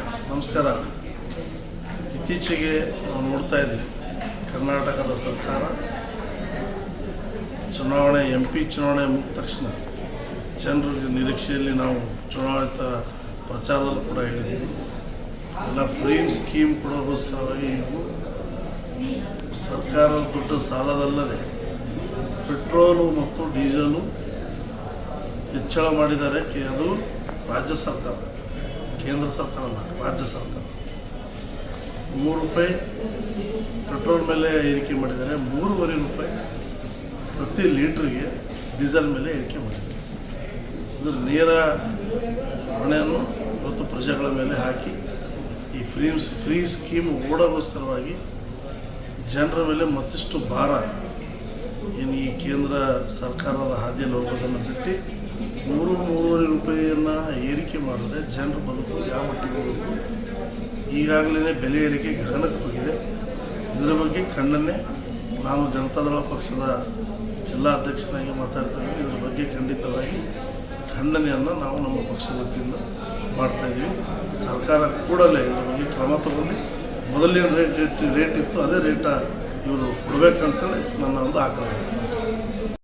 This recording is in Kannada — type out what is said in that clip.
ನಮಸ್ಕಾರ. ಇತ್ತೀಚೆಗೆ ನಾವು ನೋಡ್ತಾ ಇದ್ದೀವಿ, ಕರ್ನಾಟಕದ ಸರ್ಕಾರ ಚುನಾವಣೆ MP ಚುನಾವಣೆ ಮುಗಿದ ತಕ್ಷಣ ಜನರಿಗೆ ನಿರೀಕ್ಷೆಯಲ್ಲಿ ನಾವು ಚುನಾವಣಾ ಪ್ರಚಾರದಲ್ಲೂ ಕೂಡ ಹೇಳಿದ್ದೀವಿ. ಎಲ್ಲ ಫ್ರೀ ಸ್ಕೀಮ್ ಕೊಡೋಗೋಸ್ಕರವಾಗಿ ಸರ್ಕಾರದ ದುಡ್ಡು ಸಾಲದಲ್ಲದೆ ಪೆಟ್ರೋಲು ಮತ್ತು ಡೀಸೆಲು ಹೆಚ್ಚಳ ಮಾಡಿದ್ದಾರೆ. ಅದು ರಾಜ್ಯ ಸರ್ಕಾರ, ಕೇಂದ್ರ ಸರ್ಕಾರ ಅಲ್ಲ, ರಾಜ್ಯ ಸರ್ಕಾರ. 3 ರೂಪಾಯಿ ಪೆಟ್ರೋಲ್ ಮೇಲೆ ಏರಿಕೆ ಮಾಡಿದ್ದಾರೆ, 3.5 ರೂಪಾಯಿ ಪ್ರತಿ ಲೀಟ್ರಿಗೆ ಡೀಸೆಲ್ ಮೇಲೆ ಏರಿಕೆ ಮಾಡಿದ್ದಾರೆ. ಇದರ ನೇರ ಹೊಣೆಯನ್ನು ಇವತ್ತು ಪ್ರಜೆಗಳ ಮೇಲೆ ಹಾಕಿ ಈ ಫ್ರೀ ಸ್ಕೀಮ್ ಓಡೋಗೋಸ್ಕರವಾಗಿ ಜನರ ಮೇಲೆ ಮತ್ತಿಷ್ಟು ಭಾರ ಏನು ಈ ಕೇಂದ್ರ ಸರ್ಕಾರದ ಹಾದಿಯಲ್ಲಿ ಹೋಗೋದನ್ನು ಬಿಟ್ಟು 3.5 ರೂಪಾಯಿಯನ್ನು ಏರಿಕೆ ಮಾಡಿದ್ರೆ ಜನರ ಬದುಕು ಯಾವ ಮಟ್ಟಿಗೆ ಹೋಗಬೇಕು. ಈಗಾಗಲೇ ಬೆಲೆ ಏರಿಕೆ ಗಗನಕ್ಕೆ ಹೋಗಿದೆ. ಇದರ ಬಗ್ಗೆ ಖಂಡನೆ ನಾನು ಜನತಾದಳ ಪಕ್ಷದ ಜಿಲ್ಲಾ ಅಧ್ಯಕ್ಷನಾಗಿ ಮಾತಾಡ್ತಾ ಇದ್ದೀನಿ. ಇದರ ಬಗ್ಗೆ ಖಂಡಿತವಾಗಿ ಖಂಡನೆಯನ್ನು ನಾವು ನಮ್ಮ ಪಕ್ಷದ ವತಿಯಿಂದ ಮಾಡ್ತಾಯಿದ್ದೀವಿ. ಸರ್ಕಾರ ಕೂಡಲೇ ಇದರ ಬಗ್ಗೆ ಕ್ರಮ ತಗೊಂಡು ಮೊದಲೇನು ರೇಟ್ ಇತ್ತು ಅದೇ ರೇಟ ಇವರು ಕೊಡಬೇಕಂತೇಳಿ ನನ್ನ ಒಂದು ಆಗ್ರಹ.